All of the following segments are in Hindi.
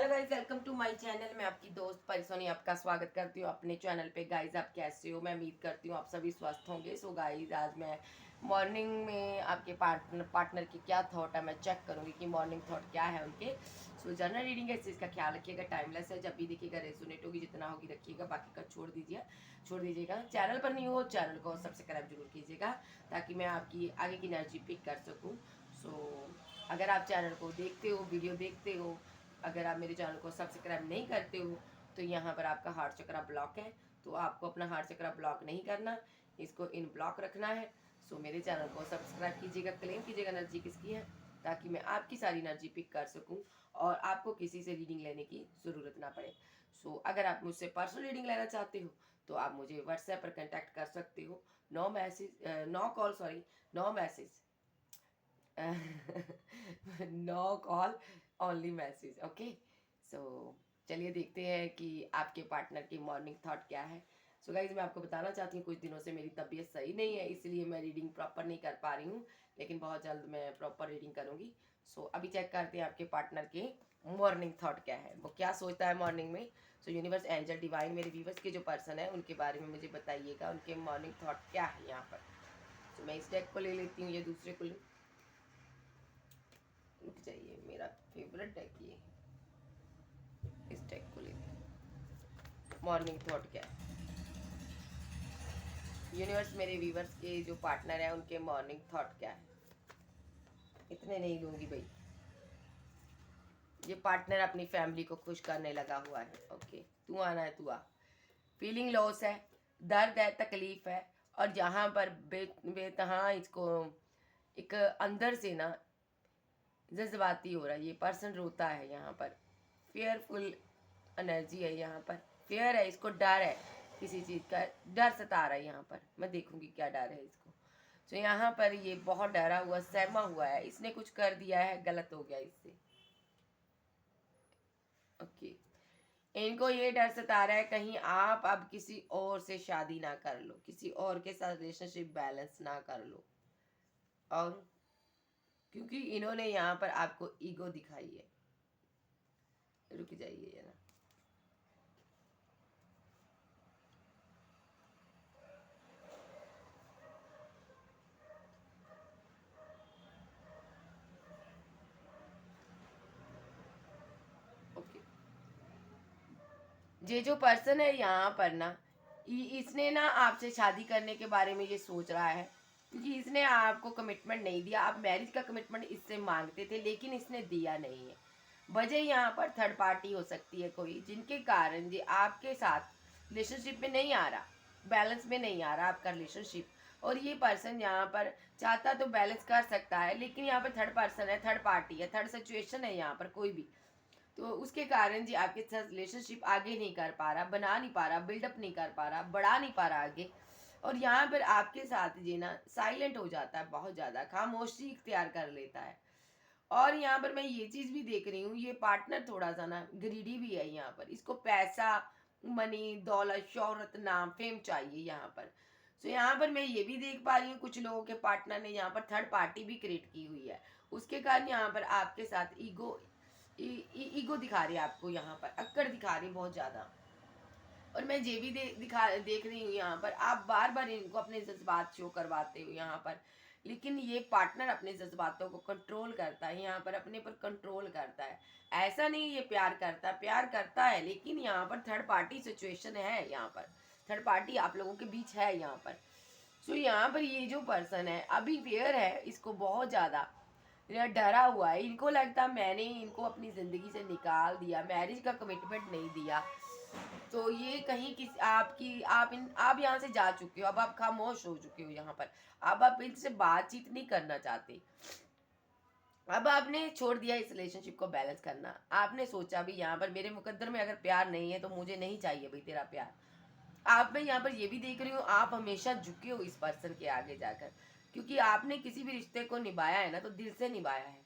Hello guys, welcome to my channel. मैं आपकी दोस्त परिसोनी आपका स्वागत करती हूँ अपने चैनल पे। गाइस, आप कैसे हो? मैं उम्मीद करती हूँ आप सभी स्वस्थ होंगे। सो गाइस, आज मैं मॉर्निंग में आपके पार्टनर की क्या थॉट है मैं चेक करूँगी कि मॉर्निंग थॉट क्या है उनके। सो जर्नल रीडिंग है, इस चीज़ का ख्याल रखिएगा। टाइमलेस है, जब भी देखिएगा रेजोनेट होगी, जितना होगी रखिएगा, बाकी का छोड़ दीजिएगा। चैनल पर नहीं हो, चैनल को सब्सक्राइब जरूर कीजिएगा ताकि मैं आपकी आगे की एनर्जी पिक कर सकूँ। सो अगर आप चैनल को देखते हो, वीडियो देखते हो, अगर आप मेरे चैनल को सब्सक्राइब नहीं करते हो तो यहाँ पर आपका हार्ट चक्रा ब्लॉक है। तो आपको अपना हार्ट चक्रा ब्लॉक नहीं करना, इसको इन ब्लॉक रखना है। सो मेरे चैनल को सब्सक्राइब कीजिएगा, क्लेम कीजिएगा एनर्जी किसकी है, ताकि मैं आपकी सारी एनर्जी पिक कर सकूं और आपको किसी से रीडिंग लेने की ज़रूरत ना पड़े। सो अगर आप मुझसे पर्सनल रीडिंग लेना चाहते हो तो आप मुझे व्हाट्सएप पर कॉन्टैक्ट कर सकते हो। No call, sorry, no message, no call, only message. Okay, so चलिए देखते हैं कि आपके पार्टनर की मॉर्निंग थॉट क्या है। सो गाइज, मैं आपको बताना चाहती हूँ कुछ दिनों से मेरी तबीयत सही नहीं है, इसलिए मैं रीडिंग प्रॉपर नहीं कर पा रही हूँ, लेकिन बहुत जल्द मैं प्रॉपर रीडिंग करूँगी। सो अभी चेक करते हैं आपके पार्टनर के मॉर्निंग थॉट क्या है, वो क्या सोचता है मॉर्निंग में। सो यूनिवर्स, एंजल, डिवाइन, मेरे व्यूवर्स के जो पर्सन है उनके बारे में मुझे बताइएगा, उनके मॉर्निंग थॉट क्या है यहाँ पर। सो मैं इस डेक को ले लेती हूँ, ये दूसरे को रुक जाइए, मेरा फेवरेट डेक ये, इस डेक को लेते हैं। मॉर्निंग थॉट क्या है यूनिवर्स, मेरे व्यूवर्स के जो पार्टनर है उनके मॉर्निंग थॉट क्या है। इतने नहीं लूंगी भाई, ये पार्टनर अपनी फैमिली को खुश करने लगा हुआ है। ओके, तू आना है, तू आ। फीलिंग लॉस है, दर्द है, तकलीफ है, और जहाँ पर बेतहा इसको एक अंदर से ना जज्बाती हो रहा है। ये पर्सन रोता है यहाँ पर, फेयरफुल एनर्जी है यहाँ पर, फेयर है, इसको डर है, किसी चीज़ का डर सता रहा है यहाँ पर। मैं देखूंगी क्या डर है इसको। तो यहाँ पर ये बहुत डरा हुआ, सहमा हुआ है, इसने कुछ कर दिया है, गलत हो गया इससे। ओके, इनको ये डर सता रहा है कहीं आप अब किसी और से शादी ना कर लो, किसी और के साथ रिलेशनशिप बैलेंस ना कर लो। और क्योंकि इन्होंने यहाँ पर आपको ईगो दिखाई है। रुक जाइए जरा, ओके। ये जो पर्सन है यहाँ पर ना, इसने ना आपसे शादी करने के बारे में ये सोच रहा है, क्योंकि इसने आपको कमिटमेंट नहीं दिया। आप मैरिज का कमिटमेंट इससे मांगते थे, लेकिन इसने दिया नहीं है। वजह यहाँ पर थर्ड पार्टी हो सकती है कोई, जिनके कारण ये आपके साथ रिलेशनशिप में नहीं आ रहा, बैलेंस में नहीं आ रहा आपका रिलेशनशिप। और ये पर्सन यहाँ पर चाहता तो बैलेंस कर सकता है, लेकिन यहाँ पर थर्ड पर्सन है, थर्ड पार्टी है, थर्ड सिचुएशन है यहाँ पर कोई भी। तो उसके कारण जी आपके साथ रिलेशनशिप आगे नहीं कर पा रहा, बना नहीं पा रहा, बिल्डअप नहीं कर पा रहा, बढ़ा नहीं पा रहा आगे। और यहाँ पर आपके साथ जी ना साइलेंट हो जाता है, बहुत ज़्यादा खामोशी इख्तियार कर लेता है। और यहाँ पर मैं ये चीज़ भी देख रही हूँ, ये पार्टनर थोड़ा सा ना ग्रीडी भी है यहाँ पर। इसको पैसा, मनी, दौलत, शोहरत, नाम, फेम चाहिए यहाँ पर। सो यहाँ पर मैं ये भी देख पा रही हूँ कुछ लोगों के पार्टनर ने यहाँ पर थर्ड पार्टी भी क्रिएट की हुई है। उसके कारण यहाँ पर आपके साथ ईगो दिखा रही है आपको, यहाँ पर अक्कड़ दिखा रही है बहुत ज़्यादा। और मैं ये भी देख रही हूँ यहाँ पर आप बार बार इनको अपने जज्बात शो करवाते हो यहाँ पर, लेकिन ये पार्टनर अपने जज्बातों को कंट्रोल करता है यहाँ पर, अपने पर कंट्रोल करता है। ऐसा नहीं ये प्यार करता है, लेकिन यहाँ पर थर्ड पार्टी सिचुएशन है, यहाँ पर थर्ड पार्टी आप लोगों के बीच है यहाँ पर। सो यहाँ पर ये जो पर्सन है अभी फेयर है, इसको बहुत ज़्यादा डरा हुआ है। इनको लगता मैंने इनको अपनी ज़िंदगी से निकाल दिया, मैरिज का कमिटमेंट नहीं दिया, तो ये कहीं किसी आपकी आप यहाँ से जा चुके हो, अब आप खामोश हो चुके हो यहाँ पर। अब आप इनसे बातचीत नहीं करना चाहते, अब आपने छोड़ दिया इस रिलेशनशिप को बैलेंस करना। आपने सोचा भी यहाँ पर मेरे मुकद्दर में अगर प्यार नहीं है तो मुझे नहीं चाहिए भाई तेरा प्यार। आप, मैं यहाँ पर ये भी देख रही हूँ आप हमेशा झुके हो इस पर्सन के आगे जाकर, क्योंकि आपने किसी भी रिश्ते को निभाया है ना तो दिल से निभाया है।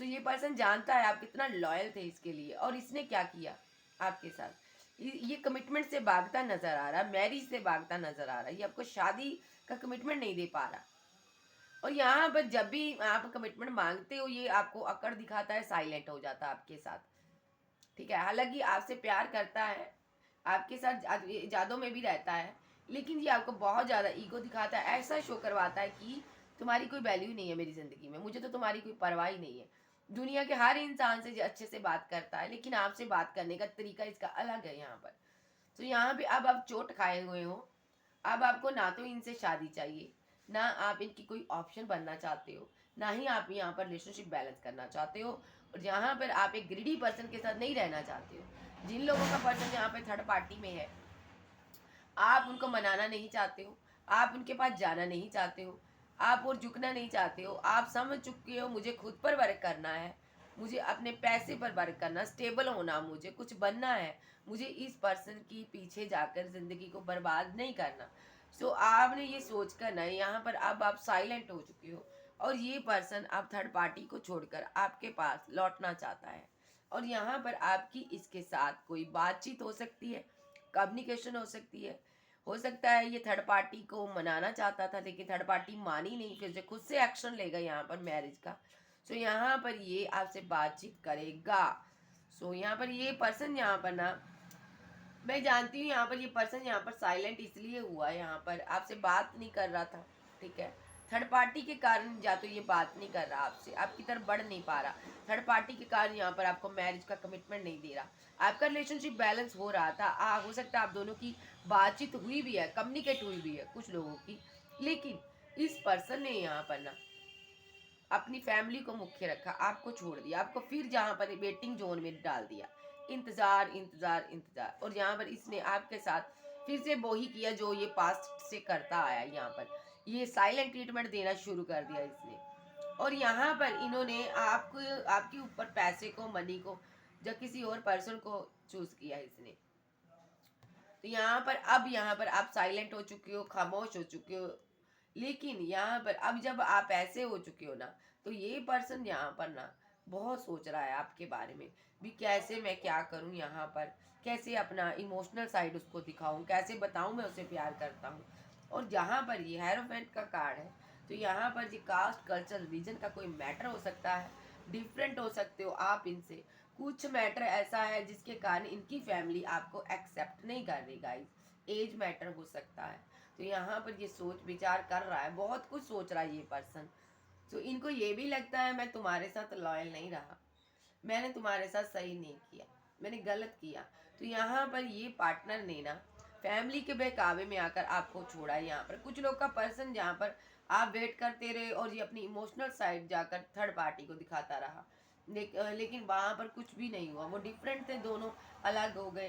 सो ये पर्सन जानता है आप कितना लॉयल थे इसके लिए, और इसने क्या किया आपके साथ, ये कमिटमेंट से भागता नजर आ रहा, मैरिज से भागता नजर आ रहा, ये आपको शादी का कमिटमेंट नहीं दे पा रहा। और यहाँ पर जब भी आप कमिटमेंट मांगते हो ये आपको अकड़ दिखाता है, साइलेंट हो जाता है आपके साथ। ठीक है, हालांकि आपसे प्यार करता है, आपके साथ जादों में भी रहता है, लेकिन ये आपको बहुत ज़्यादा ईगो दिखाता है, ऐसा शो करवाता है कि तुम्हारी कोई वैल्यू नहीं है मेरी ज़िंदगी में, मुझे तो तुम्हारी कोई परवाह ही नहीं है। दुनिया के हर इंसान से अच्छे से बात करता है, लेकिन आपसे बात करने का तरीका इसका अलग है यहाँ पर। तो यहाँ पे अब आप चोट खाए हुए हो। अब आपको ना तो इनसे शादी चाहिए, ना आप इनकी कोई ऑप्शन बनना चाहते हो, ना ही आप यहाँ पर रिलेशनशिप बैलेंस करना चाहते हो, और यहाँ पर आप एक ग्रीडी पर्सन के साथ नहीं रहना चाहते हो। जिन लोगों का पर्सन यहाँ पे थर्ड पार्टी में है, आप उनको मनाना नहीं चाहते हो, आप उनके पास जाना नहीं चाहते हो, आप और झुकना नहीं चाहते हो। आप समझ चुके हो मुझे खुद पर वर्क करना है, मुझे अपने पैसे पर वर्क करना, स्टेबल होना, मुझे कुछ बनना है, मुझे इस पर्सन की पीछे जाकर ज़िंदगी को बर्बाद नहीं करना। सो आपने ये सोच कर ना यहाँ पर अब आप साइलेंट हो चुके हो, और ये पर्सन अब थर्ड पार्टी को छोड़कर आपके पास लौटना चाहता है, और यहाँ पर आपकी इसके साथ कोई बातचीत हो सकती है, कम्युनिकेशन हो सकती है। हो सकता है ये थर्ड पार्टी को मनाना चाहता था, लेकिन थर्ड पार्टी मानी नहीं, फिर से खुद से एक्शन लेगा यहाँ पर मैरिज का। सो यहाँ पर ये आपसे बातचीत करेगा। सो यहाँ पर ये पर्सन यहाँ पर ना, मैं जानती हूँ यहाँ पर ये पर्सन यहाँ पर साइलेंट इसलिए हुआ है, यहाँ पर आपसे बात नहीं कर रहा था, ठीक है। थर्ड पार्टी के कारण या तो ये बात नहीं कर रहा आपसे, आपकी तरफ बढ़ नहीं पा रहा। थर्ड पार्टी के कारण यहाँ पर आपको मैरिज का कमिटमेंट नहीं दे रहा। आपका रिलेशनशिप बैलेंस हो रहा था, हो सकता है आप दोनों की बातचीत हुई भी है, कम्युनिकेट हुई भी है कुछ लोगों की, लेकिन इस पर्सन ने यहाँ पर ना अपनी फैमिली को मुख्य रखा, आपको छोड़ दिया, आपको फिर जहाँ पर वेटिंग जोन में डाल दिया। इंतजार इंतजार इंतजार, और यहाँ पर इसने आपके साथ फिर से वो ही किया जो ये पास्ट से करता आया। यहाँ पर ये साइलेंट ट्रीटमेंट देना शुरू कर दिया इसने, और यहाँ पर इन्होंने आपको, आपके ऊपर पैसे को, मनी को, जब किसी और पर्सन को चूज किया इसने। तो यहाँ पर अब यहाँ पर आप साइलेंट हो चुके हो, खामोश हो चुके हो, लेकिन यहाँ पर अब जब आप ऐसे हो चुके हो ना, तो ये पर्सन यहाँ पर ना बहुत सोच रहा है आपके बारे में भी, कैसे मैं क्या करूँ यहाँ पर, कैसे अपना इमोशनल साइड उसको दिखाऊं, कैसे बताऊं मैं उसे प्यार करता हूँ। और यहाँ पर ये हेरोफेंट का कार्ड है, तो यहाँ पर ये कास्ट, कल्चर, रिलीजन का कोई मैटर हो सकता है, डिफरेंट हो सकते हो आप इनसे। कुछ मैटर ऐसा है जिसके कारण इनकी फैमिली आपको एक्सेप्ट नहीं कर रही गाइस, एज मैटर हो सकता है। तो यहाँ पर ये सोच विचार कर रहा है, बहुत कुछ सोच रहा है ये पर्सन। तो इनको ये भी लगता है मैं तुम्हारे साथ लॉयल नहीं रहा, मैंने तुम्हारे साथ सही नहीं किया, मैंने गलत किया। तो यहाँ पर ये पार्टनर ने ना फैमिली के बहकावे में आकर आपको छोड़ा है। यहाँ पर कुछ लोग का पर्सन जहाँ पर आप वेट करते रहे, और ये अपनी इमोशनल साइड जाकर थर्ड पार्टी को दिखाता रहा, लेकिन वहाँ पर कुछ भी नहीं हुआ, वो डिफरेंट थे, दोनों अलग हो गए,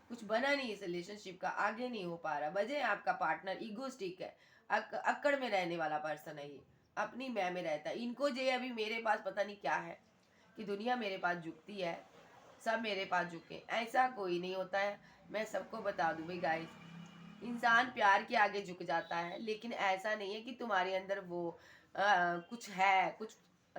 कुछ बना नहीं, इस रिलेशनशिप का आगे नहीं हो पा रहा। वजह आपका पार्टनर ईगोस्टिक है, अक्कड़ में रहने वाला पर्सन है, ये अपनी मैं में रहता है। इनको जो अभी मेरे पास पता नहीं क्या है कि दुनिया मेरे पास झुकती है, सब मेरे पास झुके, ऐसा कोई नहीं होता है। मैं सबको बता दूं भाई गाइस, इंसान प्यार के आगे झुक जाता है, लेकिन ऐसा नहीं है कि तुम्हारे अंदर वो कुछ है, कुछ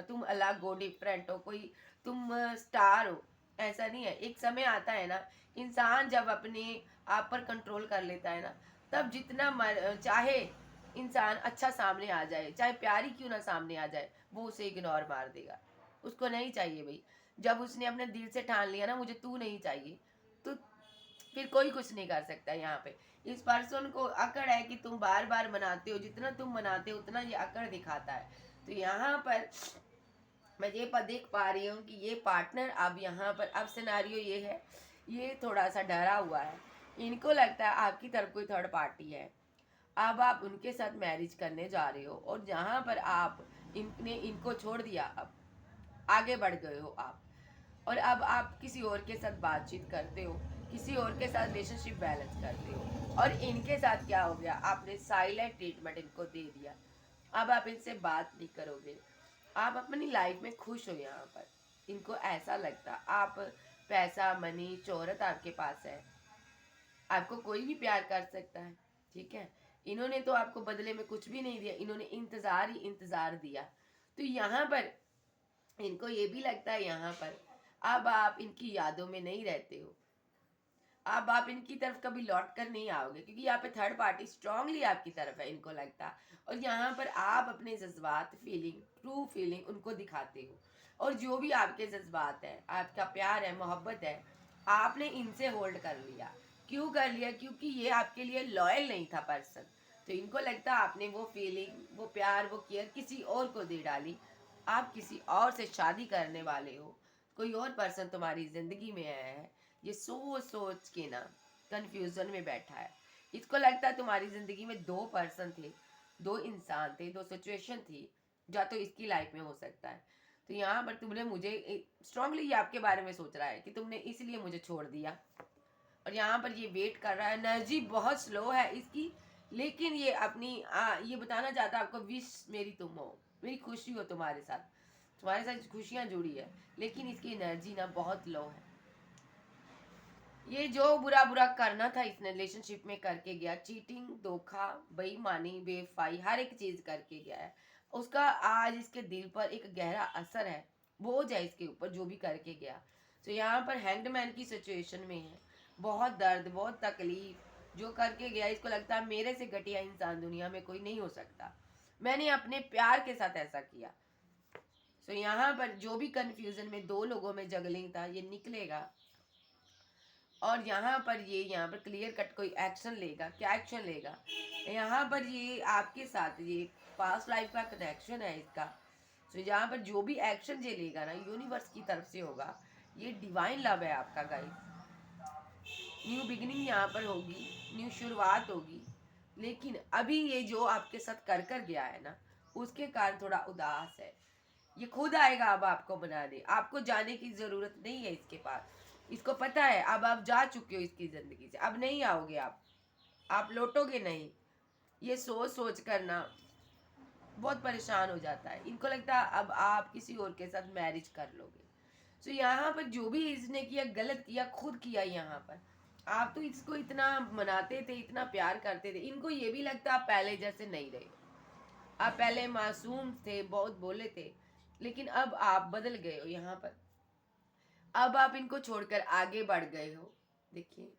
तुम अलग हो, डिफरेंट हो, कोई तुम स्टार हो, ऐसा नहीं है। एक समय आता है ना, इंसान जब अपने आप पर कंट्रोल कर लेता है ना, तब जितना चाहे इंसान अच्छा सामने आ जाए, चाहे प्यार ही क्यों ना सामने आ जाए, वो उसे इग्नोर मार देगा, उसको नहीं चाहिए भाई। जब उसने अपने दिल से ठान लिया ना मुझे तू नहीं चाहिए, तो फिर कोई कुछ नहीं कर सकता। यहाँ पे इस पर्सन को अकड़ है कि तुम बार बार मनाते हो, जितना तुम मनाते हो उतना ये अकड़ दिखाता है। तो यहाँ पर मैं ये देख पा रही हूँ कि ये पार्टनर अब यहाँ पर, अब सिनारियो ये है, ये थोड़ा सा डरा हुआ है। इनको लगता है आपकी तरफ कोई थर्ड पार्टी है, अब आप उनके साथ मैरिज करने जा रहे हो, और जहाँ पर आप इनने इनको छोड़ दिया, अब आगे बढ़ गए हो आप, और अब आप किसी और के साथ बातचीत करते हो, किसी और के साथ रिलेशनशिप बैलेंस करते हो, और इनके साथ क्या हो गया, आपने साइलेंट ट्रीटमेंट इनको दे दिया। अब आप इनसे बात नहीं करोगे, आप अपनी लाइफ में खुश हो। यहाँ पर इनको ऐसा लगता आप, पैसा, मनी, शोहरत आपके पास है, आपको कोई भी प्यार कर सकता है, ठीक है। इन्होंने तो आपको बदले में कुछ भी नहीं दिया, इन्होंने इंतजार ही इंतजार दिया। तो यहाँ पर इनको ये भी लगता है यहाँ पर अब आप इनकी यादों में नहीं रहते हो, अब आप इनकी तरफ कभी लौट कर नहीं आओगे, क्योंकि यहाँ पे थर्ड पार्टी स्ट्रांगली आपकी तरफ है, इनको लगता है। और यहाँ पर आप अपने जज्बात, फीलिंग, ट्रू फीलिंग उनको दिखाते हो। और जो भी आपके जज्बात है, आपका प्यार है, मोहब्बत है, आपने इनसे होल्ड कर लिया। क्यों कर लिया? क्योंकि ये आपके लिए लॉयल नहीं था पर्सन। तो इनको लगता आपने वो फीलिंग, वो प्यार, वो केयर किसी और को दे डाली। आप किसी और से शादी करने वाले हो, कोई और पर्सन तुम्हारी जिंदगी में आया है, ये सोच सोच के ना कंफ्यूजन में बैठा है। इसको लगता है तुम्हारी जिंदगी में दो पर्सन थे, दो इंसान थे, दो सिचुएशन थी, या तो इसकी लाइफ में हो सकता है। तो यहाँ पर तुमने मुझे स्ट्रांगली ये आपके बारे में सोच रहा है कि तुमने इसलिए मुझे छोड़ दिया, और यहाँ पर ये वेट कर रहा है। एनर्जी बहुत स्लो है इसकी, लेकिन ये अपनी ये बताना चाहता है आपको, विश मेरी तुम हो, मेरी खुशी हो तुम्हारे साथ खुशियाँ जुड़ी है, लेकिन इसकी एनर्जी ना बहुत लो है। ये जो बुरा बुरा करना था इसने रिलेशनशिप में करके गया, चीटिंग, धोखा, बेईमानी, बेवफाई, हर एक चीज करके गया है। उसका आज इसके दिल पर एक गहरा असर है, बोझ है इसके ऊपर जो भी करके गया। तो यहाँ पर हैंगड की सिचुएशन में है, बहुत दर्द, बहुत तकलीफ, जो करके गया इसको लगता है मेरे से घटिया इंसान दुनिया में कोई नहीं हो सकता, मैंने अपने प्यार के साथ ऐसा किया। तो यहाँ पर जो भी कंफ्यूजन में दो लोगों में जगलिंग था, ये निकलेगा। और यहाँ पर क्लियर कट कोई एक्शन लेगा, क्या एक्शन लेगा? यहाँ पर ये आपके साथ ये पास्ट लाइफ का कनेक्शन है इसका। तो यहाँ पर जो भी एक्शन ये लेगा ना, यूनिवर्स की तरफ से होगा, ये डिवाइन लव है आपका गाइस। न्यू बिगिनिंग यहाँ पर होगी, न्यू शुरुआत होगी। लेकिन अभी ये जो आपके साथ कर गया है ना, उसके कारण थोड़ा उदास है। ये खुद आएगा अब आपको बनाने, आपको जाने की जरूरत नहीं है इसके पास। इसको पता है अब आप जा चुके हो इसकी जिंदगी से, अब नहीं आओगे आप लौटोगे नहीं। ये सोच सोच कर ना बहुत परेशान हो जाता है। इनको लगता है अब आप किसी और के साथ मैरिज कर लोगे। तो यहाँ पर जो भी इसने किया, गलत किया, खुद किया। यहाँ पर आप तो इसको इतना मनाते थे, इतना प्यार करते थे, इनको ये भी लगता आप पहले जैसे नहीं रहे। आप पहले मासूम थे, बहुत बोले थे, लेकिन अब आप बदल गए हो। यहाँ पर अब आप इनको छोड़कर आगे बढ़ गए हो। देखिए,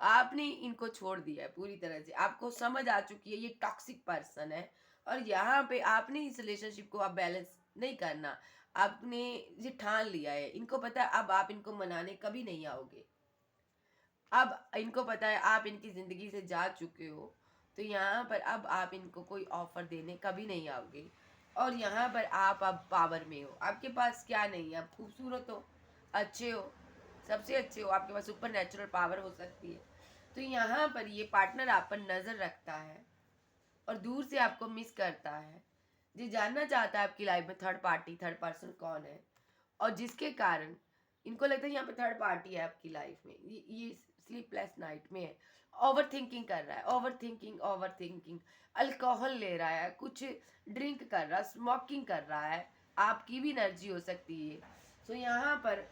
आपने इनको छोड़ दिया है पूरी तरह से, आपको समझ आ चुकी है ये टॉक्सिक पर्सन है। और यहाँ पे आपने इस रिलेशनशिप को अब बैलेंस नहीं करना, आपने ये ठान लिया है। इनको पता है अब आप इनको मनाने कभी नहीं आओगे। अब इनको पता है आप इनकी जिंदगी से जा चुके हो। तो यहाँ पर अब आप इनको कोई ऑफर देने कभी नहीं आओगे। और यहाँ पर आप अब पावर में हो, आपके पास क्या नहीं है, आप खूबसूरत हो, अच्छे हो, सबसे अच्छे हो, आपके पास सुपर नेचुरल पावर हो सकती है। तो यहाँ पर ये पार्टनर आप पर नजर रखता है और दूर से आपको मिस करता है। ये जानना चाहता है आपकी लाइफ में थर्ड पार्टी, थर्ड पर्सन कौन है, और जिसके कारण इनको लगता है यहाँ पे थर्ड पार्टी है आपकी लाइफ में। ये स्लीपलेस नाइट में है, ओवर थिंकिंग कर रहा है, ओवर थिंकिंग, अल्कोहल ले रहा है, कुछ ड्रिंक कर रहा है, स्मोकिंग कर रहा है, आपकी भी एनर्जी हो सकती है। तो यहाँ पर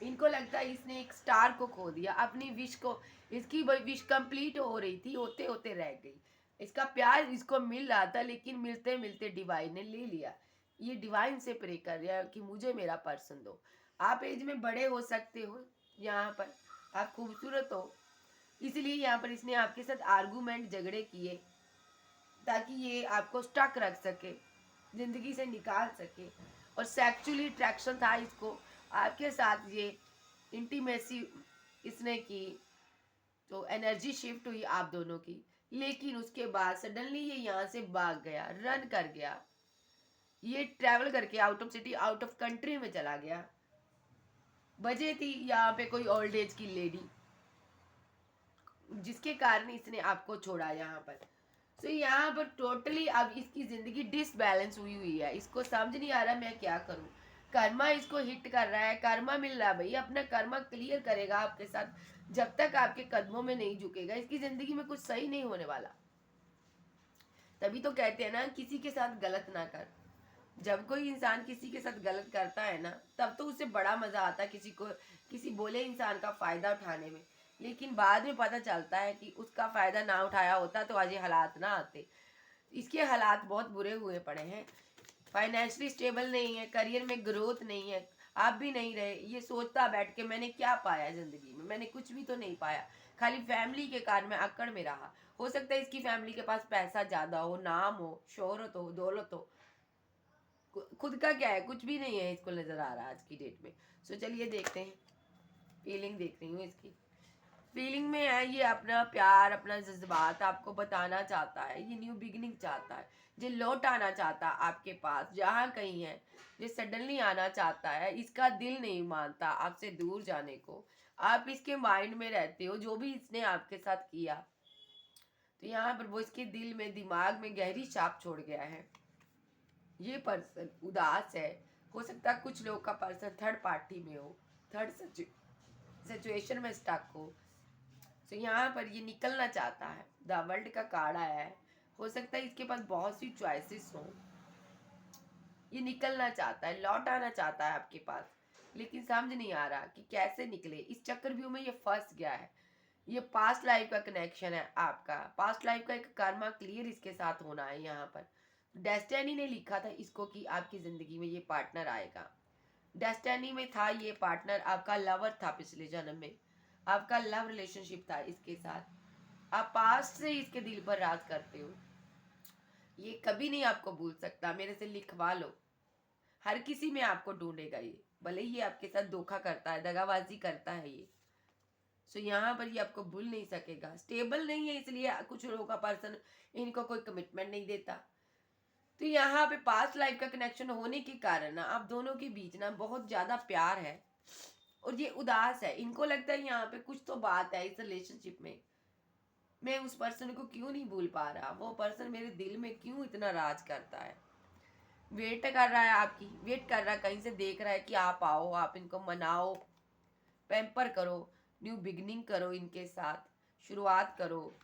इनको लगता है इसने एक स्टार को खो दिया, अपनी विश को, इसकी विश कंप्लीट हो रही थी, होते होते रह गई। इसका प्यार इसको मिल रहा था, लेकिन मिलते मिलते डिवाइन ने ले लिया। ये डिवाइन से प्रे कर रहा है कि मुझे मेरा पर्सन दो। आप एज में बड़े हो सकते हो, यहाँ पर आप खूबसूरत हो, इसलिए यहाँ पर इसने आपके साथ आर्गूमेंट, झगड़े किए, ताकि ये आपको स्टक रख सके, जिंदगी से निकाल सके। और सेक्सुअली अट्रैक्शन था इसको आपके साथ, ये इंटीमेसी इसने की, तो एनर्जी शिफ्ट हुई आप दोनों की। लेकिन उसके बाद सडनली ये यहाँ से भाग गया, रन कर गया, ये ट्रैवल करके out of city, out of country में चला गया। वजह थी यहाँ पे कोई ओल्ड एज की लेडी, जिसके कारण इसने आपको छोड़ा यहाँ पर। तो यहाँ पर टोटली अब इसकी जिंदगी डिसबैलेंस हुई हुई है, इसको समझ नहीं आ रहा मैं क्या करूं। कर्मा इसको हिट कर रहा है, कर्मा मिल रहा है, भाई अपना कर्मा क्लियर करेगा आपके साथ। जब तक आपके कदमों में नहीं झुकेगा, इसकी जिंदगी में कुछ सही नहीं होने वाला। तभी तो कहते हैं ना, किसी के साथ गलत ना कर। जब कोई इंसान किसी के साथ गलत करता है ना, तब तो उसे बड़ा मजा आता है किसी बोले इंसान का फायदा उठाने में। लेकिन बाद में पता चलता है कि उसका फायदा ना उठाया होता तो आज ये हालात ना आते। इसके हालात बहुत बुरे हुए पड़े हैं, फाइनेंशियली स्टेबल नहीं है, करियर में ग्रोथ नहीं है, आप भी नहीं रहे। ये सोचता बैठ के मैंने क्या पाया जिंदगी में, मैंने कुछ भी तो नहीं पाया, खाली फैमिली के कारण मैं अकड़ में रहा। हो सकता है इसकी फैमिली के पास पैसा ज्यादा हो, नाम हो, शोहरत हो, दौलत हो, खुद का क्या है, कुछ भी नहीं है इसको नजर आ रहा आज की डेट में। सो चलिए देखते हैं, फीलिंग देख रही हूँ इसकी। फीलिंग में है ये अपना प्यार, अपना जज्बात आपको बताना चाहता है, ये न्यू बिगिनिंग चाहता है, जो लौट आना चाहता है आपके पास जहाँ कहीं है, जो सडनली आना चाहता है। इसका दिल नहीं मानता आपसे दूर जाने को, आप इसके माइंड में रहते हो, जो भी इसने आपके साथ किया तो यहाँ पर वो इसके दिल में, दिमाग में गहरी छाप छोड़ गया है। ये पर्सन उदास है। हो सकता है कुछ लोग का पर्सन थर्ड पार्टी में हो, थर्ड सिचुएशन में स्टक हो। तो यहाँ पर ये निकलना चाहता है, द वर्ल्ड का कार्ड आया है। हो सकता है इसके पास बहुत सी चॉइसेस हो, ये निकलना चाहता है, लौट आना चाहता है आपके पास, लेकिन समझ नहीं आ रहा कि कैसे निकले। इस चक्रव्यूह में ये फंस गया है। ये पास्ट लाइफ का कनेक्शन है आपका, पास्ट लाइफ का एक कर्मा क्लियर इसके साथ होना है। यहाँ पर डेस्टिनी ने लिखा था इसको कि आपकी जिंदगी में ये पार्टनर आएगा। डेस्टिनी में था ये पार्टनर, आपका लवर था पिछले जन्म में, आपका लव रिलेशनशिप था इसके साथ। आप पास्ट से इसके दिल पर राज करते हो, ये कभी नहीं आपको भूल सकता। मेरे से लिखवा लो, हर किसी में आपको ढूंढेगा ये, भले ही ये आपके साथ धोखा करता है, दगाबाजी करता है ये। सो यहाँ पर ये आपको भूल नहीं सकेगा। स्टेबल नहीं है, इसलिए कुछ लोगों का पर्सन इनको कोई कमिटमेंट नहीं देता। तो यहाँ पे पास्ट लाइफ का कनेक्शन होने के कारण ना आप दोनों के बीच ना बहुत ज्यादा प्यार है, और ये उदास है। इनको लगता है यहाँ पे कुछ तो बात है इस रिलेशनशिप में, मैं उस पर्सन को क्यों नहीं भूल पा रहा, वो पर्सन मेरे दिल में क्यों इतना राज करता है। वेट कर रहा है आपकी, वेट कर रहा है, कहीं से देख रहा है कि आप आओ, आप इनको मनाओ, पैम्पर करो, न्यू बिगनिंग करो, इनके साथ शुरुआत करो।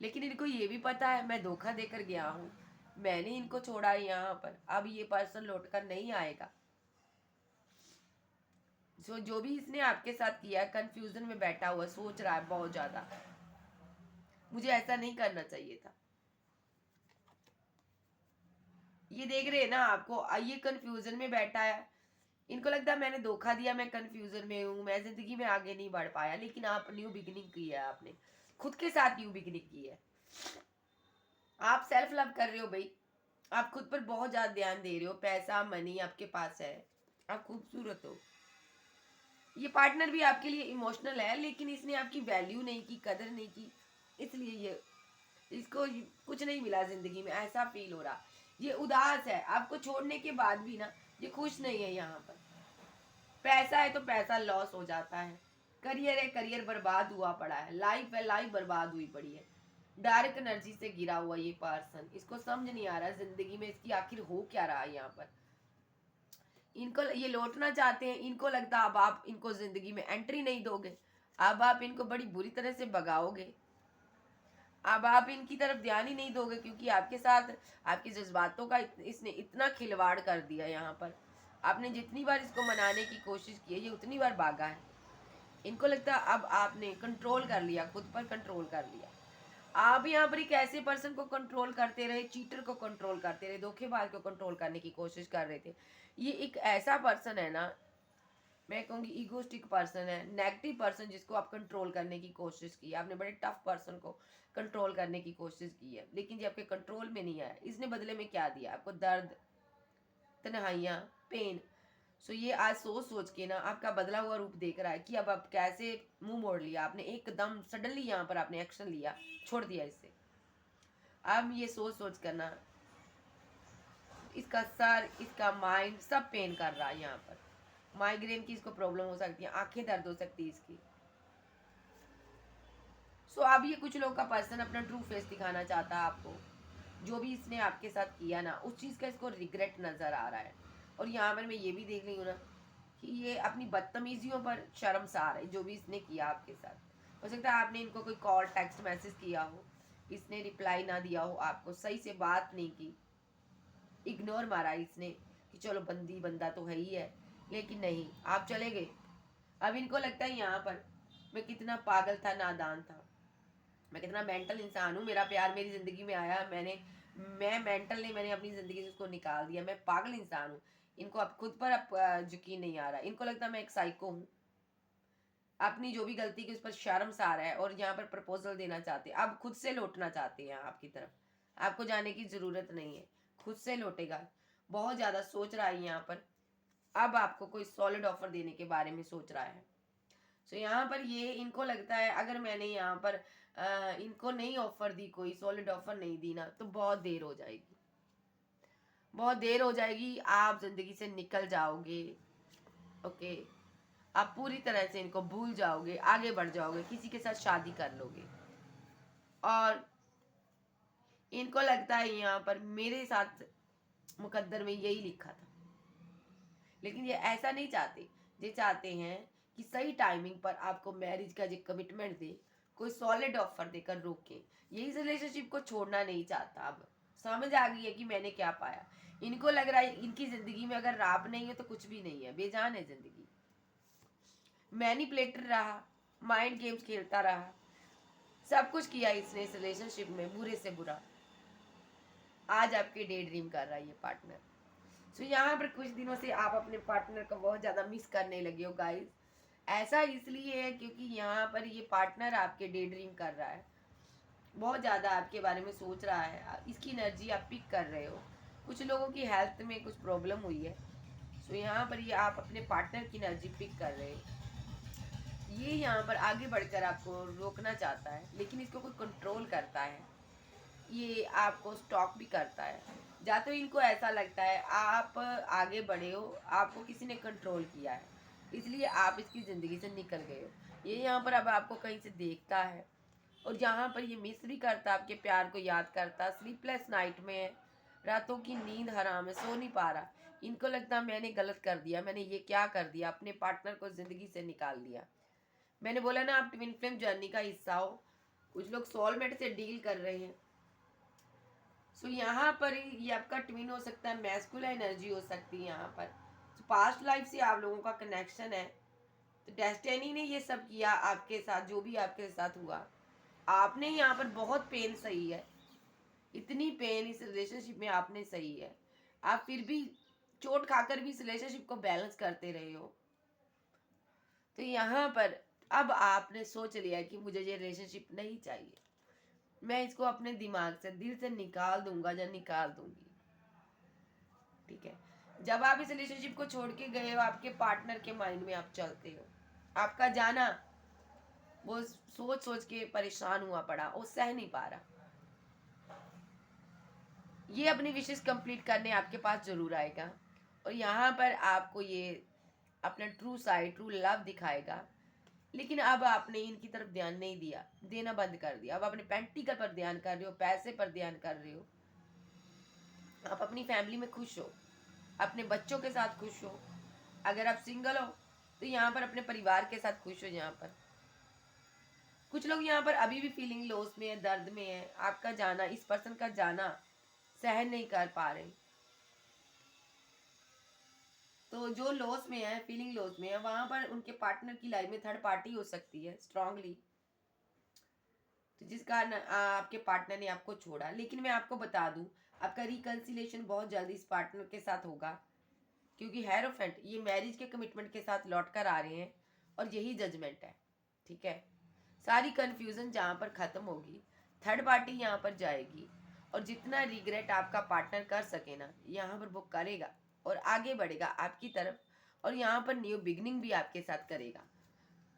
लेकिन इनको ये भी पता है मैं धोखा देकर गया हूँ, मैंने इनको छोड़ा है यहाँ पर, अब ये पर्सन लौट कर नहीं आएगा। जो भी इसने आपके साथ किया, कंफ्यूजन में बैठा हुआ सोच रहा है बहुत ज्यादा, मुझे ऐसा नहीं करना चाहिए था। ये देख रहे हैं ना आपको, ये कंफ्यूजन में बैठा है, इनको लगता है मैंने धोखा दिया, मैं कंफ्यूजन में हूँ, मैं जिंदगी में आगे नहीं बढ़ पाया। लेकिन आप न्यू बिगिनिंग की है, आपने खुद के साथ न्यू बिगिनिंग की है। आप सेल्फ लव कर रहे हो भाई, आप खुद पर बहुत ज्यादा ध्यान दे रहे हो, पैसा मनी आपके पास है, आप खूबसूरत हो। ये पार्टनर भी आपके लिए इमोशनल है, लेकिन इसने आपकी वैल्यू नहीं की, कदर नहीं की, इसलिए ये इसको कुछ नहीं मिला जिंदगी में, ऐसा फील हो रहा। ये उदास है, आपको छोड़ने के बाद भी ना ये खुश नहीं है। यहाँ पर पैसा है तो पैसा लॉस हो जाता है, करियर है करियर बर्बाद हुआ पड़ा है, लाइफ है लाइफ बर्बाद हुई पड़ी है। डार्क एनर्जी से गिरा हुआ ये पर्सन, इसको समझ नहीं आ रहा जिंदगी में इसकी आखिर हो क्या रहा है। यहाँ पर इनको ये लौटना चाहते हैं, इनको लगता अब आप इनको जिंदगी में एंट्री नहीं दोगे, अब आप इनको बड़ी बुरी तरह से भगाओगे, अब आप इनकी तरफ ध्यान ही नहीं दोगे, क्योंकि आपके साथ आपके जज्बातों का इसने इतना खिलवाड़ कर दिया। यहाँ पर आपने जितनी बार इसको मनाने की कोशिश की है, ये उतनी बार भागा है। इनको लगता है अब आपने कंट्रोल कर लिया, खुद पर कंट्रोल कर लिया। आप यहाँ पर एक ऐसे पर्सन को कंट्रोल करते रहे, चीटर को कंट्रोल करते रहे, धोखेबाज को कंट्रोल करने की कोशिश कर रहे थे। ये एक ऐसा पर्सन है ना, मैं कहूँगी ईगोस्टिक पर्सन है, नेगेटिव पर्सन, जिसको आप कंट्रोल करने की कोशिश की। आपने बड़े टफ पर्सन को कंट्रोल करने की कोशिश की है, लेकिन ये आपके कंट्रोल में नहीं आया। इसने बदले में क्या दिया आपको? दर्द, तन्हाइयाँ, पेन। सो ये आज सोच सोच के ना आपका बदला हुआ रूप देख रहा है कि अब आप कैसे मुंह मोड़ लिया आपने, एकदम सडनली यहाँ पर आपने एक्शन लिया, छोड़ दिया इससे। अब ये सोच सोच कर ना इसका सर, इसका माइंड सब पेन कर रहा है। यहाँ पर माइग्रेन की इसको प्रॉब्लम हो सकती है, आंखें दर्द हो सकती है इसकी। सो अब ये कुछ लोग का पर्सन अपना ट्रू फेस दिखाना चाहता है आपको, जो भी इसने आपके साथ किया ना उस चीज़ का इसको रिग्रेट नज़र आ रहा है। और यहाँ पर मैं ये भी देख रही हूँ ना कि ये अपनी बदतमीजियों पर शर्मसार है, जो भी इसने किया आपके साथ। हो सकता है आपने इनको कोई कॉल टेक्स्ट मैसेज किया हो, इसने रिप्लाई ना दिया हो, आपको सही से बात नहीं की, इग्नोर मारा इसने कि चलो बंदी बंदा तो है ही है, लेकिन नहीं, आप चले गए। अब इनको लगता है यहाँ पर मैं कितना पागल था, नादान था, मैं कितना मेंटल इंसान हूँ, मेरा प्यार मेरी ज़िंदगी में आया, मैं मेंटल नहीं, मैंने अपनी ज़िंदगी से उसको निकाल दिया, मैं पागल इंसान हूँ। इनको अब खुद पर अब यकीन नहीं आ रहा, इनको लगता है मैं एक साइको हूँ। अपनी जो भी गलती की उस पर शर्मसार है, और यहाँ पर प्रपोजल देना चाहते हैं, अब खुद से लौटना चाहते हैं आपकी तरफ। आपको जाने की ज़रूरत नहीं है, खुद से लौटेगा। बहुत ज़्यादा सोच रहा है यहाँ पर, अब आपको कोई सॉलिड ऑफर देने के बारे में सोच रहा है। सो यहाँ पर ये इनको लगता है अगर मैंने यहाँ पर इनको नहीं ऑफर दी, कोई सॉलिड ऑफर नहीं दी ना, तो बहुत देर हो जाएगी, बहुत देर हो जाएगी, आप जिंदगी से निकल जाओगे। ओके, आप पूरी तरह से इनको भूल जाओगे, आगे बढ़ जाओगे, किसी के साथ शादी कर लोगे। और इनको लगता है यहाँ पर मेरे साथ मुकद्दर में यही लिखा था, लेकिन ये ऐसा नहीं चाहते। ये चाहते हैं कि सही टाइमिंग पर आपको मैरिज का जो कमिटमेंट दे, कोई सॉलिड ऑफर देकर रोके। ये इस रिलेशनशिप को छोड़ना नहीं चाहता। अब समझ आ गई है कि मैंने क्या पाया। इनको लग रहा है इनकी जिंदगी में अगर राब नहीं है तो कुछ भी नहीं है, बेजान है जिंदगी। मैनिपुलेटर रहा, माइंड गेम्स खेलता रहा, सब कुछ किया इसने इस रिलेशनशिप में, बुरे से बुरा। आज आपके डे ड्रीम कर रहा है ये पार्टनर। सो यहाँ पर कुछ दिनों से आप अपने पार्टनर को बहुत ज़्यादा मिस करने लगे हो गाइस। ऐसा इसलिए है क्योंकि यहाँ पर ये पार्टनर आपके डे ड्रीम कर रहा है, बहुत ज़्यादा आपके बारे में सोच रहा है, इसकी एनर्जी आप पिक कर रहे हो। कुछ लोगों की हेल्थ में कुछ प्रॉब्लम हुई है, सो यहाँ पर ये आप अपने पार्टनर की एनर्जी पिक कर रहे हो। ये यहाँ पर आगे बढ़कर आपको रोकना चाहता है, लेकिन इसको कोई कंट्रोल करता है, ये आपको स्टॉप भी करता है। या तो इनको ऐसा लगता है आप आगे बढ़े हो, आपको किसी ने कंट्रोल किया है, इसलिए आप इसकी ज़िंदगी से निकल गए हो। ये यहाँ पर अब आपको कहीं से देखता है, और यहाँ पर ये मिस भी करता, आपके प्यार को याद करता, स्लीपलेस नाइट में है, रातों की नींद हराम है, सो नहीं पा रहा। इनको लगता मैंने गलत कर दिया, मैंने ये क्या कर दिया, अपने पार्टनर को ज़िंदगी से निकाल दिया। मैंने बोला ना आप ट्विन फ्लेम जर्नी का हिस्सा हो। कुछ लोग सोलमेट से डील कर रहे हैं। सो यहाँ पर ये आपका ट्विन हो सकता है, मैस्कुलिन एनर्जी हो सकती है यहाँ पर। तो पास्ट लाइफ से आप लोगों का कनेक्शन है, तो डेस्टिनी ने ये सब किया आपके साथ, जो भी आपके साथ हुआ। आपने यहाँ पर बहुत पेन सही है, इतनी पेन इस रिलेशनशिप में आपने सही है, आप फिर भी चोट खाकर भी इस रिलेशनशिप को बैलेंस करते रहे हो। तो यहाँ पर अब आपने सोच लिया कि मुझे ये रिलेशनशिप नहीं चाहिए, मैं इसको अपने दिमाग से, दिल से निकाल दूंगा या निकाल दूंगी। ठीक है, जब आप इस रिलेशनशिप को छोड़ के गए हो, आपके पार्टनर के माइंड में आप चलते हो। आपका जाना वो सोच सोच के परेशान हुआ पड़ा, वो सह नहीं पा रहा। ये अपनी विशेष कंप्लीट करने आपके पास जरूर आएगा, और यहाँ पर आपको ये अपना ट्रू साइड, ट्रू लव दिखाएगा। लेकिन अब आपने इनकी तरफ ध्यान नहीं दिया, देना बंद कर दिया। अब अपने प्रैक्टिकल पर ध्यान कर रहे हो, पैसे पर ध्यान कर रहे हो। आप अपनी फैमिली में खुश हो, अपने बच्चों के साथ खुश हो। अगर आप सिंगल हो तो यहाँ पर अपने परिवार के साथ खुश हो। यहाँ पर कुछ लोग यहाँ पर अभी भी फीलिंग लॉस में है, दर्द में है। आपका जाना, इस पर्सन का जाना सहन नहीं कर पा रहे। तो जो लॉस में है, फीलिंग लॉस में है, वहां पर उनके पार्टनर की लाइफ में थर्ड पार्टी हो सकती है स्ट्रांगली, तो जिस कारण आपके पार्टनर ने आपको छोड़ा। लेकिन मैं आपको बता दूं, आपका रिकंसिलेशन बहुत जल्दी इस पार्टनर के साथ होगा, क्योंकि हेरोफेंट ये मैरिज के कमिटमेंट के साथ लौट कर आ रहे हैं, और यही जजमेंट है। ठीक है, सारी कंफ्यूजन जहाँ पर ख़त्म होगी, थर्ड पार्टी यहाँ पर जाएगी, और जितना रिग्रेट आपका पार्टनर कर सके ना, यहाँ पर वो करेगा और आगे बढ़ेगा आपकी तरफ, और यहाँ पर न्यू बिगनिंग भी आपके साथ करेगा।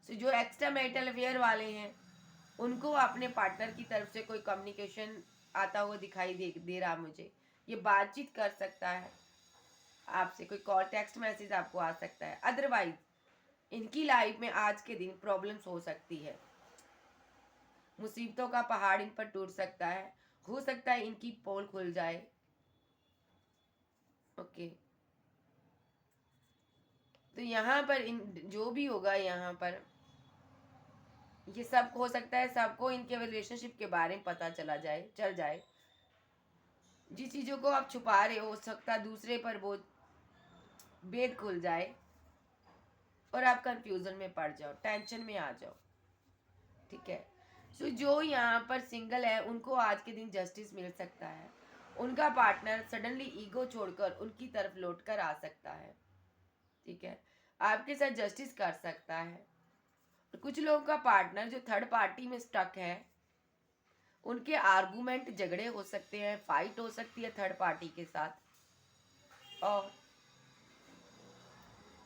सो जो एक्स्ट्रा मैरिटल अफेयर वाले हैं, उनको अपने पार्टनर की तरफ से कोई कम्युनिकेशन आता हुआ दिखाई दे रहा मुझे। ये बातचीत कर सकता है आपसे, कोई कॉल, टेक्स्ट मैसेज आपको आ सकता है। अदरवाइज इनकी लाइफ में आज के दिन प्रॉब्लम्स हो सकती है, मुसीबतों का पहाड़ इन पर टूट सकता है, हो सकता है इनकी पोल खुल जाए। ओके, तो यहाँ पर इन जो भी होगा, यहाँ पर ये सब हो सकता है, सबको इनके रिलेशनशिप के बारे में पता चल जाए। जिस चीज़ों को आप छुपा रहे हो सकता है दूसरे पर वो भेद खुल जाए, और आप कंफ्यूजन में पड़ जाओ, टेंशन में आ जाओ। ठीक है, सो जो यहाँ पर सिंगल है, उनको आज के दिन जस्टिस मिल सकता है। उनका पार्टनर सडनली ईगो छोड़कर उनकी तरफ लौट कर आ सकता है। ठीक है, आपके साथ जस्टिस कर सकता है। कुछ लोगों का पार्टनर जो थर्ड पार्टी में स्टक है, उनके आर्गुमेंट झगड़े हो सकते हैं, फाइट हो सकती है थर्ड पार्टी के साथ। और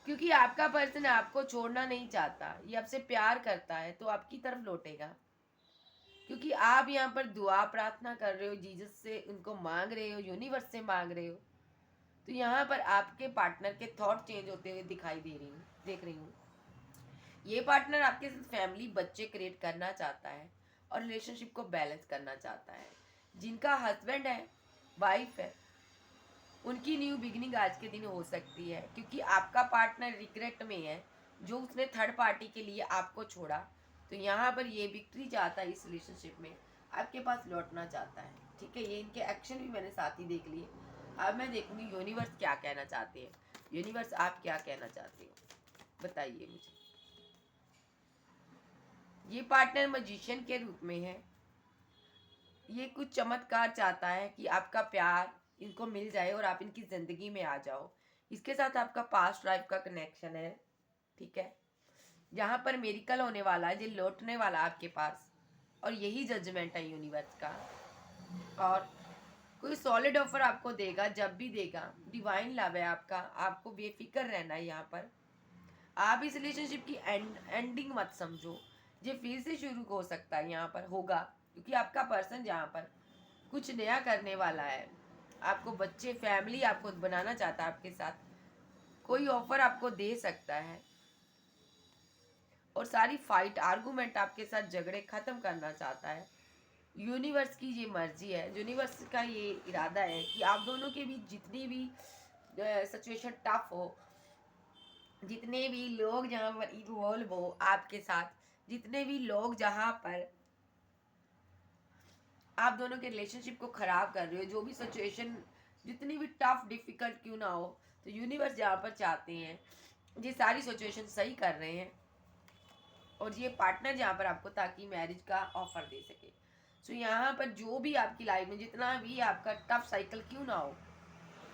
क्योंकि आपका पर्सन आपको छोड़ना नहीं चाहता, ये आपसे प्यार करता है तो आपकी तरफ लौटेगा। क्योंकि आप यहाँ पर दुआ प्रार्थना कर रहे हो, जीसस से उनको मांग रहे हो, यूनिवर्स से मांग रहे हो, तो यहाँ पर आपके पार्टनर के थॉट चेंज होते हुए दिखाई देख रही हूँ। ये पार्टनर आपके साथ फैमिली, बच्चे क्रिएट करना चाहता है और रिलेशनशिप को बैलेंस करना चाहता है। जिनका हस्बैंड है, वाइफ है, उनकी न्यू बिगिनिंग आज के दिन हो सकती है। क्योंकि आपका पार्टनर रिग्रेट में है, जो उसने थर्ड पार्टी के लिए आपको छोड़ा, तो यहाँ पर ये विक्ट्री चाहता है, इस रिलेशनशिप में आपके पास लौटना चाहता है। ठीक है, ये इनके एक्शन भी मैंने साथ ही देख लिए। अब मैं देखूंगी यूनिवर्स क्या कहना चाहते हैं। यूनिवर्स आप क्या कहना चाहते हो, बताइए मुझे। ये पार्टनर मजिशियन के रूप में है। ये कुछ चमत्कार चाहता है कि आपका प्यार इनको मिल जाए और आप इनकी जिंदगी में आ जाओ। इसके साथ आपका पास्ट लाइफ का कनेक्शन है। ठीक है, जहां पर मेरिकल होने वाला है, ये लौटने वाला आपके पास, और यही जजमेंट है यूनिवर्स का। और कोई सॉलिड ऑफर आपको देगा, जब भी देगा डिवाइन लव है आपका, आपको बेफिक्र रहना है। यहाँ पर आप इस रिलेशनशिप की एंडिंग मत समझो, ये फिर से शुरू हो सकता है, यहाँ पर होगा। क्योंकि आपका पर्सन यहाँ पर कुछ नया करने वाला है, आपको बच्चे, फैमिली आपको बनाना चाहता है आपके साथ, कोई ऑफर आपको दे सकता है, और सारी फाइट, आर्गुमेंट, आपके साथ झगड़े खत्म करना चाहता है। यूनिवर्स की ये मर्जी है, यूनिवर्स का ये इरादा है कि आप दोनों के बीच जितनी भी सिचुएशन टफ हो, जितने भी लोग जहाँ पर इन्वॉल्व हो आपके साथ, जितने भी लोग जहाँ पर आप दोनों के रिलेशनशिप को खराब कर रहे हो, जो भी सिचुएशन जितनी भी टफ डिफिकल्ट क्यों ना हो, तो यूनिवर्स जहाँ पर चाहते हैं ये सारी सिचुएशन सही कर रहे हैं। और ये पार्टनर जहाँ पर आपको ताकि मैरिज का ऑफर दे सके। सो यहाँ पर जो भी आपकी लाइफ में जितना भी आपका टफ साइकिल क्यों ना हो,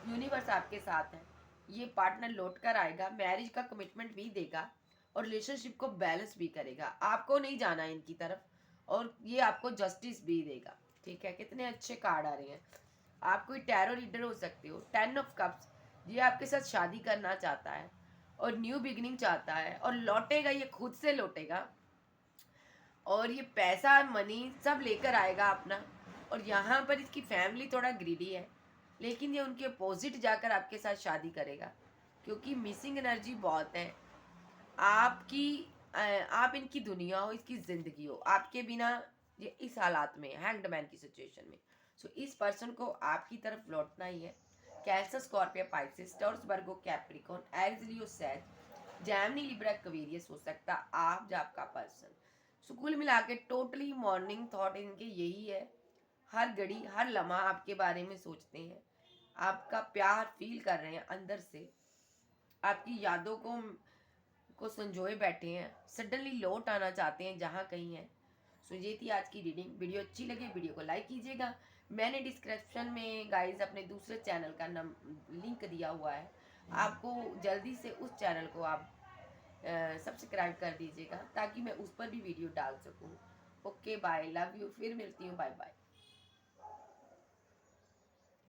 यूनिवर्स आपके साथ है। ये पार्टनर लौट कर आएगा, मैरिज का कमिटमेंट भी देगा और रिलेशनशिप को बैलेंस भी करेगा। आपको नहीं जाना है इनकी तरफ, और ये आपको जस्टिस भी देगा। ठीक है, कितने अच्छे कार्ड आ रहे हैं। आप कोई टैरो रीडर हो सकते हो। 10 ऑफ कप्स, ये आपके साथ शादी करना चाहता है और न्यू बिगिनिंग चाहता है, और लौटेगा, ये खुद से लौटेगा, और ये पैसा मनी सब लेकर आएगा अपना। और यहाँ पर इसकी फैमिली थोड़ा ग्रीडी है, लेकिन ये उनके अपोजिट जाकर आपके साथ शादी करेगा। क्योंकि मिसिंग एनर्जी बहुत है आपकी। आप इनकी दुनिया हो, इसकी जिंदगी हो, आपके बिना ये इस हालात में, हैंग्ड मैन की सिचुएशन में। सो इस पर्सन को आपकी तरफ लौटना ही है। कैंसर, स्कॉर्पियो, पाइसेस, टॉरस, वर्गो, कैप्रिकॉर्न, एरीज, लियो, सैज, जैमिनी, लिब्रा, एक्वेरियस हो सकता आप या आपका पर्सन। सो कुल मिला के टोटली मॉर्निंग थॉट इनके यही है। हर घड़ी, हर लम्हा आपके बारे में सोचते हैं, आपका प्यार फील कर रहे हैं अंदर से, आपकी यादों को संजोए बैठे हैं, सडनली लौट आना चाहते हैं जहाँ कहीं है। सो ये थी आज की रीडिंग। वीडियो अच्छी लगे वीडियो को लाइक कीजिएगा। मैंने डिस्क्रिप्शन में गाइस अपने दूसरे चैनल का लिंक दिया हुआ है, आपको जल्दी से उस चैनल को आप सब्सक्राइब कर दीजिएगा, ताकि मैं उस पर भी वीडियो डाल सकूँ। ओके बाय, लव यू, फिर मिलती हूँ, बाय बाय।